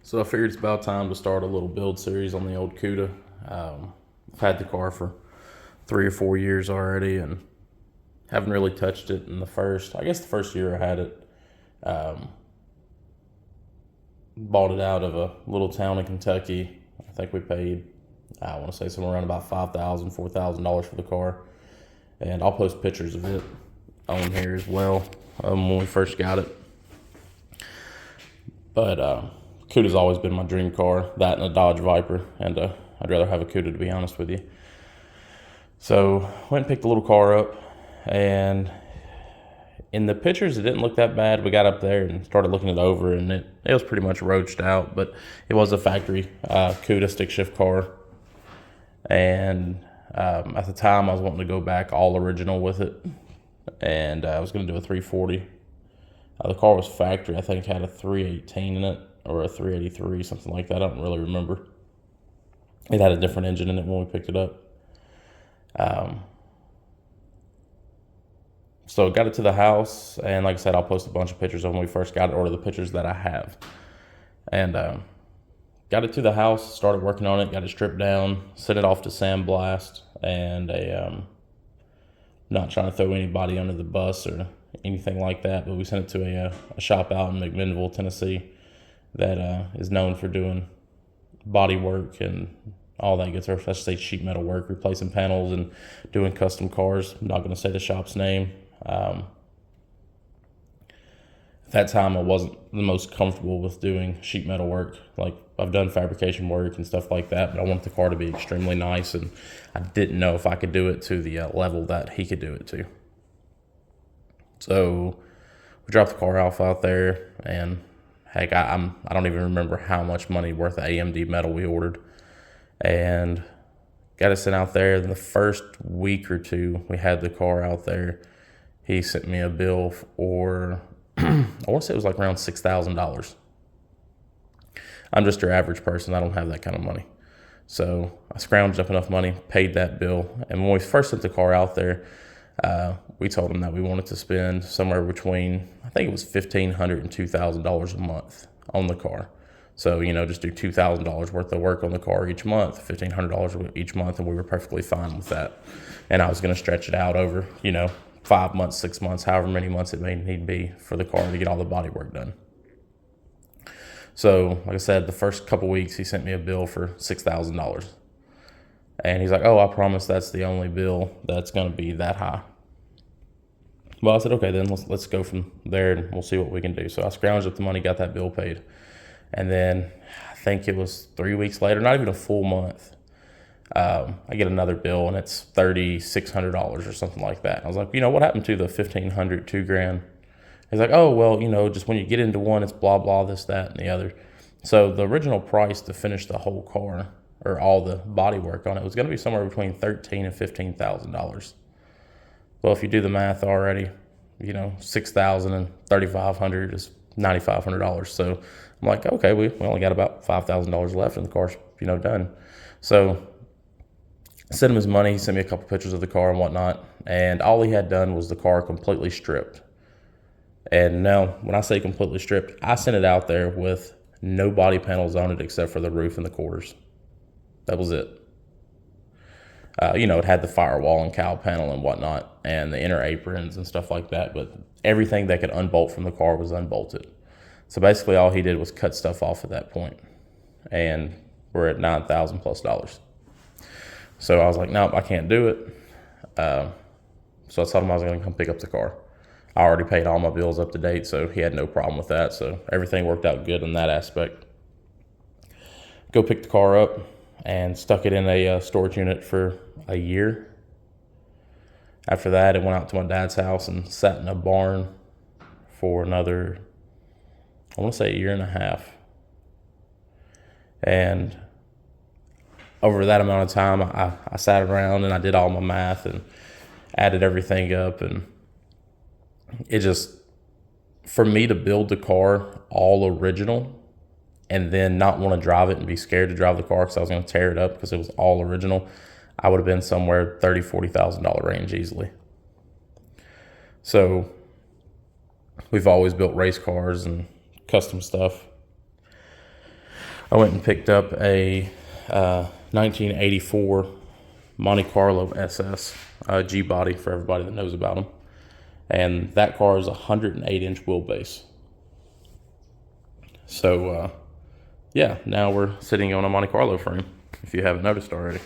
So I figured it's about time to start a little build series on the old Cuda. I've had the car for 3 or 4 years already and haven't really touched it in the first year I had it. Bought it out of a little town in Kentucky. I think we paid, I want to say somewhere around about $5,000, $4,000 for the car. And I'll post pictures of it on here as well when we first got it. But Cuda's always been my dream car, that and a Dodge Viper, and I'd rather have a Cuda, to be honest with you. So went and picked the little car up, and in the pictures it didn't look that bad. We got up there and started looking it over, and it was pretty much roached out, but it was a factory Cuda stick shift car. And at the time I was wanting to go back all original with it, and I was going to do a 340. The car was factory. I think it had a 318 in it, or a 383, something like that. I don't really remember. It had a different engine in it when we picked it up. So got it to the house, and like I said, I'll post a bunch of pictures of when we first got it, or the pictures that I have. And got it to the house, started working on it, got it stripped down, sent it off to sandblast, and not trying to throw anybody under the bus or anything like that, but we sent it to a shop out in McMinnville, Tennessee, that is known for doing body work and all that good stuff. I should say sheet metal work, replacing panels and doing custom cars. I'm not going to say the shop's name. At that time, I wasn't the most comfortable with doing sheet metal work. Like, I've done fabrication work and stuff like that, but I want the car to be extremely nice, and I didn't know if I could do it to the level that he could do it to. So we dropped the car off out there, and heck, I don't even remember how much money worth of AMD metal we ordered, and got it sent out there. Then the first week or two we had the car out there, he sent me a bill for I want to say it was like around $6,000. I'm just your average person. I don't have that kind of money. So I scrounged up enough money, paid that bill. And when we first sent the car out there, we told him that we wanted to spend somewhere between, I think it was $1,500 and $2,000 a month on the car. So, just do $2,000 worth of work on the car each month, $1,500 each month, and we were perfectly fine with that. And I was going to stretch it out over, 5 months, 6 months, however many months it may need to be for the car to get all the body work done. So, like I said, the first couple weeks he sent me a bill for $6,000. And he's like, "Oh, I promise that's the only bill that's going to be that high." Well, I said, "Okay, then let's go from there and we'll see what we can do." So I scrounged up the money, got that bill paid. And then I think it was 3 weeks later, not even a full month, I get another bill, and it's $3,600 or something like that. I was like, "What happened to the $1,500, $2,000? He's like, "Oh, well, just when you get into one, it's blah, blah, this, that, and the other." So the original price to finish the whole car, or all the body work on it, was going to be somewhere between $13,000 and $15,000. Well, if you do the math already, $6,000 and $3,500 is $9,500. So I'm like, okay, we only got about $5,000 left, and the car's, done. So I sent him his money. He sent me a couple pictures of the car and whatnot, and all he had done was the car completely stripped. And now, when I say completely stripped, I sent it out there with no body panels on it except for the roof and the quarters. That was it. It had the firewall and cowl panel and whatnot, and the inner aprons and stuff like that, but everything that could unbolt from the car was unbolted. So basically all he did was cut stuff off at that point, and we're at $9,000 plus. So I was like, "Nope, I can't do it." So I told him I was going to come pick up the car. I already paid all my bills up to date, so he had no problem with that. So everything worked out good in that aspect. Go pick the car up and stuck it in a storage unit for a year. After that, it went out to my dad's house and sat in a barn for another, I want to say, a year and a half. And over that amount of time, I sat around and I did all my math and added everything up, and it just, for me to build the car all original and then not want to drive it and be scared to drive the car because I was going to tear it up because it was all original, I would have been somewhere $30,000, $40,000 range easily. So we've always built race cars and custom stuff. I went and picked up a 1984 Monte Carlo SS G-body for everybody that knows about them. And that car is a 108-inch wheelbase. So, yeah, now we're sitting on a Monte Carlo frame, if you haven't noticed already.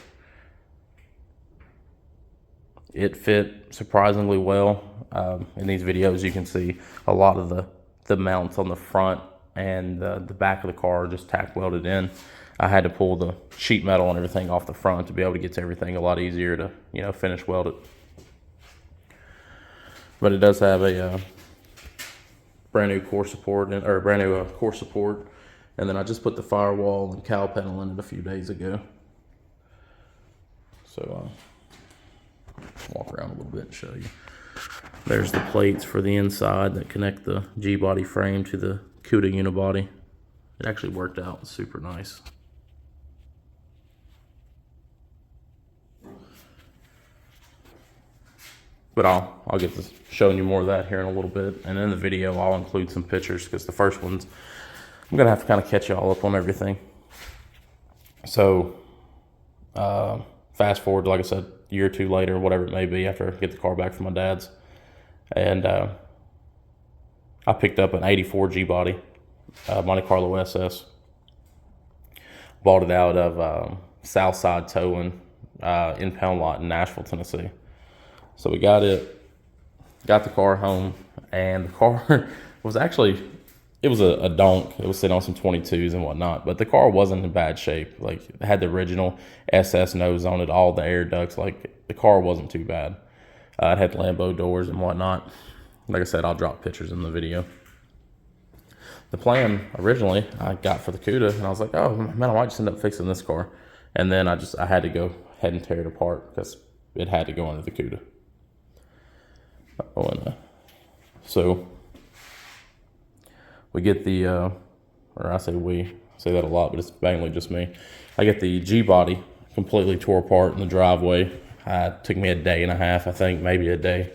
It fit surprisingly well. In these videos, you can see a lot of the mounts on the front and the back of the car just tack welded in. I had to pull the sheet metal and everything off the front to be able to get to everything a lot easier to, finish weld it. But it does have a brand new core support, core support, and then I just put the firewall and cowl panel in it a few days ago. So walk around a little bit and show you. There's the plates for the inside that connect the G-body frame to the cuda unibody. It actually worked out super nice. But I'll get to showing you more of that here in a little bit. And in the video, I'll include some pictures because the first ones, I'm going to have to kind of catch you all up on everything. So, fast forward, like I said, a year or two later, whatever it may be, after I get the car back from my dad's. And I picked up an 84 G-body, Monte Carlo SS. Bought it out of Southside Towing impound lot in Nashville, Tennessee. So we got the car home, and the car was actually, it was a donk. It was sitting on some 22s and whatnot, but the car wasn't in bad shape. Like, it had the original SS nose on it, all the air ducts. Like, the car wasn't too bad. It had Lambo doors and whatnot. Like I said, I'll drop pictures in the video. The plan originally I got for the cuda, and I was like, oh man, I might just end up fixing this car. And then I had to go ahead and tear it apart because it had to go under the cuda. So we get the, or I say that a lot, but it's mainly just me. I get the G-body completely tore apart in the driveway. It took me a day and a half, I think, maybe a day,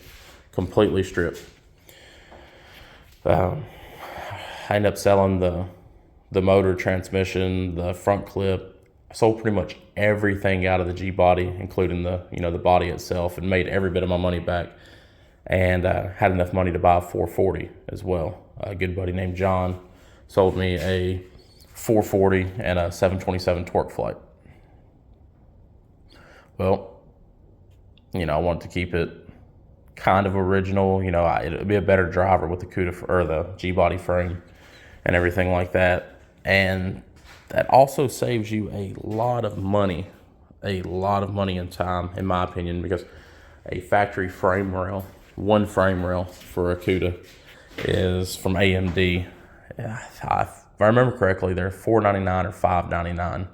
completely stripped. I ended up selling the motor, transmission, the front clip. I sold pretty much everything out of the G-body, including the body itself, and made every bit of my money back. And had enough money to buy a 440 as well. A good buddy named John sold me a 440 and a 727 torque flight. Well, I wanted to keep it kind of original. It'd be a better driver with the cuda or the G-body frame and everything like that. And that also saves you a lot of money and time, in my opinion, because a factory frame rail, one frame rail for a cuda is from AMD. If I remember correctly, they're $499 or $599,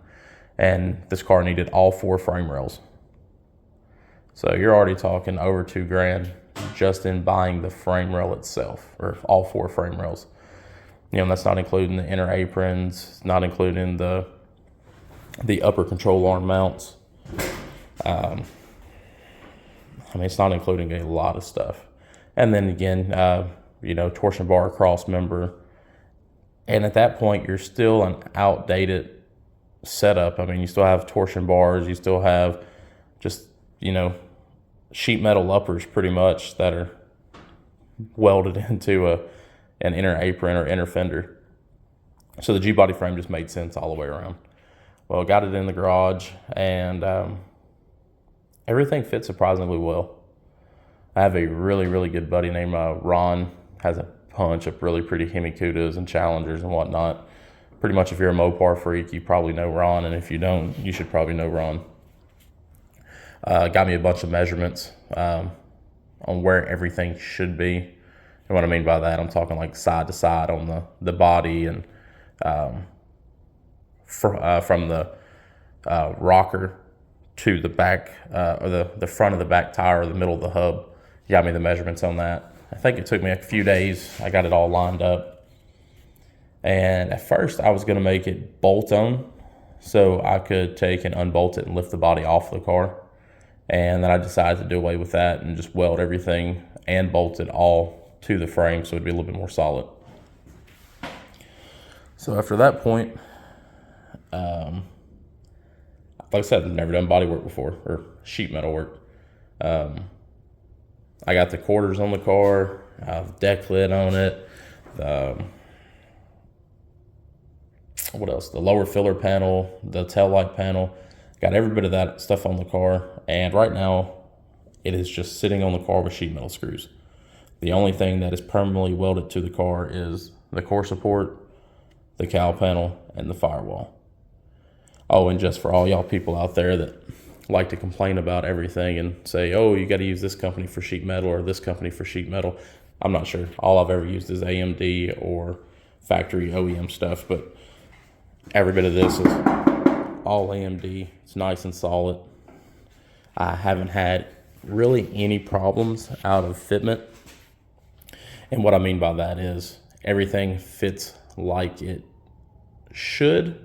and this car needed all 4 frame rails. So you're already talking over $2,000 just in buying the frame rail itself, or all 4 frame rails. And that's not including the inner aprons, not including the upper control arm mounts. It's not including a lot of stuff. And then again, torsion bar cross member. And at that point, you're still an outdated setup. You still have torsion bars. You still have just, sheet metal uppers pretty much that are welded into an inner apron or inner fender. So the G-body frame just made sense all the way around. Well, I got it in the garage, and everything fits surprisingly well. I have a really, really good buddy named Ron. Has a bunch of really pretty Hemi cudas and Challengers and whatnot. Pretty much if you're a Mopar freak, you probably know Ron, and if you don't, you should probably know Ron. Got me a bunch of measurements on where everything should be. And what I mean by that, I'm talking like side to side on the body, and from the rocker to the back, or the front of the back tire, or the middle of the hub. Got me the measurements on that. I think it took me a few days. I got it all lined up. And at first I was gonna make it bolt on, so I could take and unbolt it and lift the body off the car. And then I decided to do away with that and just weld everything and bolt it all to the frame so it'd be a little bit more solid. So after that point, Like I said, I've never done body work before, or sheet metal work. I got the quarters on the car, deck lid on it, what else? The lower filler panel, the tail light panel. Got every bit of that stuff on the car, and right now it is just sitting on the car with sheet metal screws. The only thing that is permanently welded to the car is the core support, the cowl panel, and the firewall. Oh, and just for all y'all people out there that like to complain about everything and say, oh, you got to use this company for sheet metal or this company for sheet metal. I'm not sure. All I've ever used is AMD or factory OEM stuff, but every bit of this is all AMD. It's nice and solid. I haven't had really any problems out of fitment. And what I mean by that is everything fits like it should.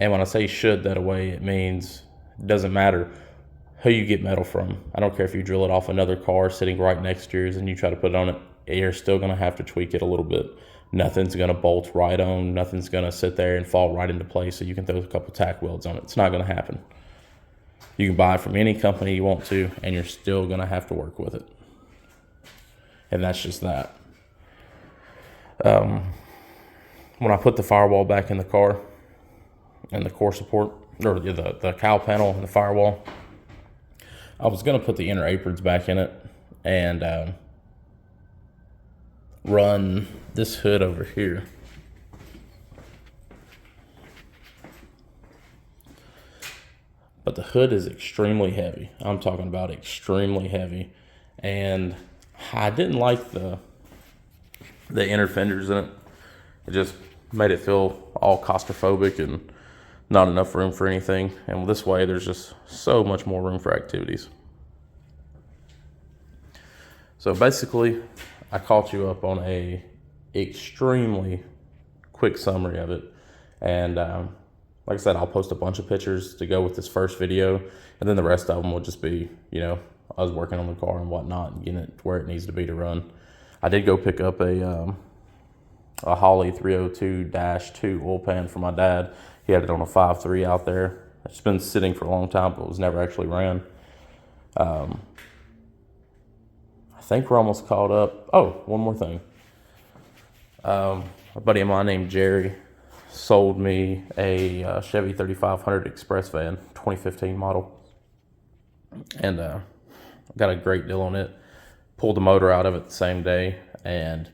And when I say should that way, it means it doesn't matter who you get metal from. I don't care if you drill it off another car sitting right next to yours and you try to put it on it, you're still going to have to tweak it a little bit. Nothing's going to bolt right on. Nothing's going to sit there and fall right into place so you can throw a couple tack welds on it. It's not going to happen. You can buy it from any company you want to, and you're still going to have to work with it. And that's just that. When I put the firewall back in the car, and the core support, or the cowl panel and the firewall, I was going to put the inner aprons back in it and run this hood over here. But the hood is extremely heavy. I'm talking about extremely heavy. And I didn't like the inner fenders in it. It just made it feel all claustrophobic and not enough room for anything. And this way, there's just so much more room for activities. So basically, I caught you up on a extremely quick summary of it. And like I said, I'll post a bunch of pictures to go with this first video. And then the rest of them will just be, I was working on the car and whatnot and getting it where it needs to be to run. I did go pick up a Holley 302-2 oil pan for my dad. He had it on a 5.3 out there. It's been sitting for a long time, but it was never actually ran. I think we're almost caught up. Oh, one more thing. A buddy of mine named Jerry sold me a Chevy 3500 Express van, 2015 model. And got a great deal on it. Pulled the motor out of it the same day. And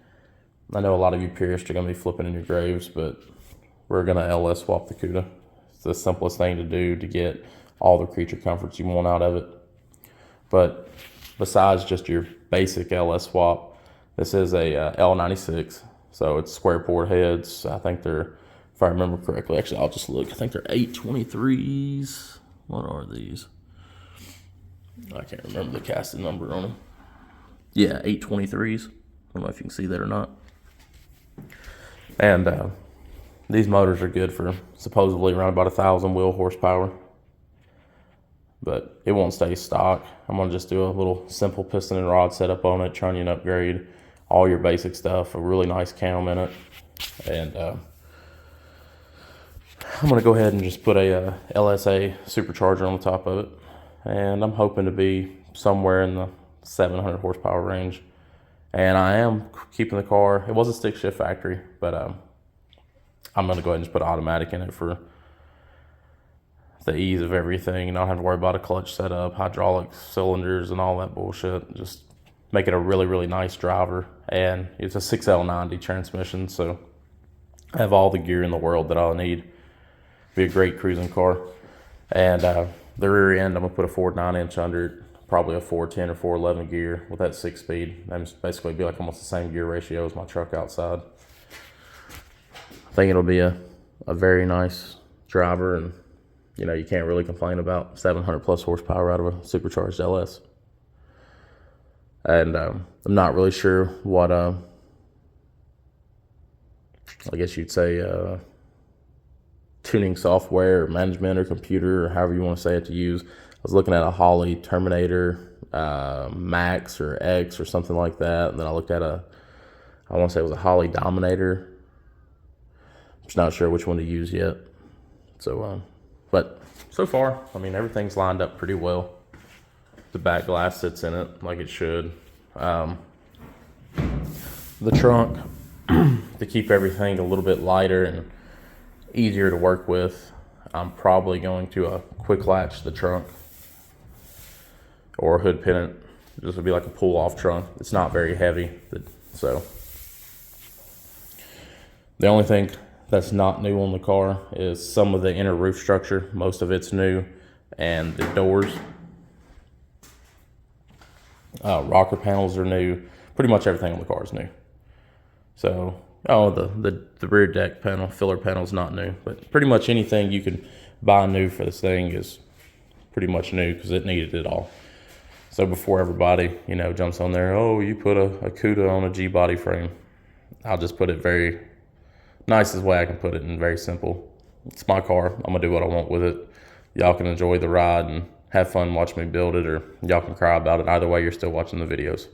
I know a lot of you purists are going to be flipping in your graves, but we're going to LS swap the cuda. It's the simplest thing to do to get all the creature comforts you want out of it. But besides just your basic LS swap, this is a L96, so it's square port heads. I think they're, if I remember correctly, actually I'll just look, I think they're 823s. What are these? I can't remember the casting number on them. Yeah, 823s. I don't know if you can see that or not. And these motors are good for supposedly around about 1,000 wheel horsepower, but it won't stay stock. I'm gonna just do a little simple piston and rod setup on it, trunnion upgrade, all your basic stuff, a really nice cam in it, and I'm gonna go ahead and just put a LSA supercharger on the top of it, and I'm hoping to be somewhere in the 700 horsepower range. And I am keeping the car. It was a stick shift factory, but I'm going to go ahead and just put automatic in it for the ease of everything. Not have to worry about a clutch setup, hydraulic cylinders, and all that bullshit. Just make it a really, really nice driver. And it's a 6L90 transmission, so I have all the gear in the world that I'll need. Be a great cruising car. And the rear end, I'm going to put a 4.9-inch under it. Probably a 410 or 411 gear with that 6-speed. That's basically be like almost the same gear ratio as my truck outside. I think it'll be a very nice driver, and you can't really complain about 700 plus horsepower out of a supercharged LS. And I'm not really sure what I guess you'd say tuning software or management or computer or however you want to say it to use. I was looking at a Holley Terminator Max or X or something like that, and then I looked at I want to say it was a Holley Dominator. Just not sure which one to use yet. So, but so far, I mean, everything's lined up pretty well. The back glass sits in it like it should. The trunk, to keep everything a little bit lighter and easier to work with, I'm probably going to quick latch the trunk or hood pin it. This would be like a pull off trunk. It's not very heavy, so the only thing that's not new on the car is some of the inner roof structure. Most of it's new, and the doors, rocker panels are new. Pretty much everything on the car is new. So, the rear deck panel, filler panel is not new, but pretty much anything you can buy new for this thing is pretty much new because it needed it all. So before everybody, jumps on there, oh, you put a cuda on a G-body frame, I'll just put it very nicest way I can put it and very simple. It's my car. I'm gonna do what I want with it. Y'all can enjoy the ride and have fun, watch me build it, or y'all can cry about it. Either way, you're still watching the videos.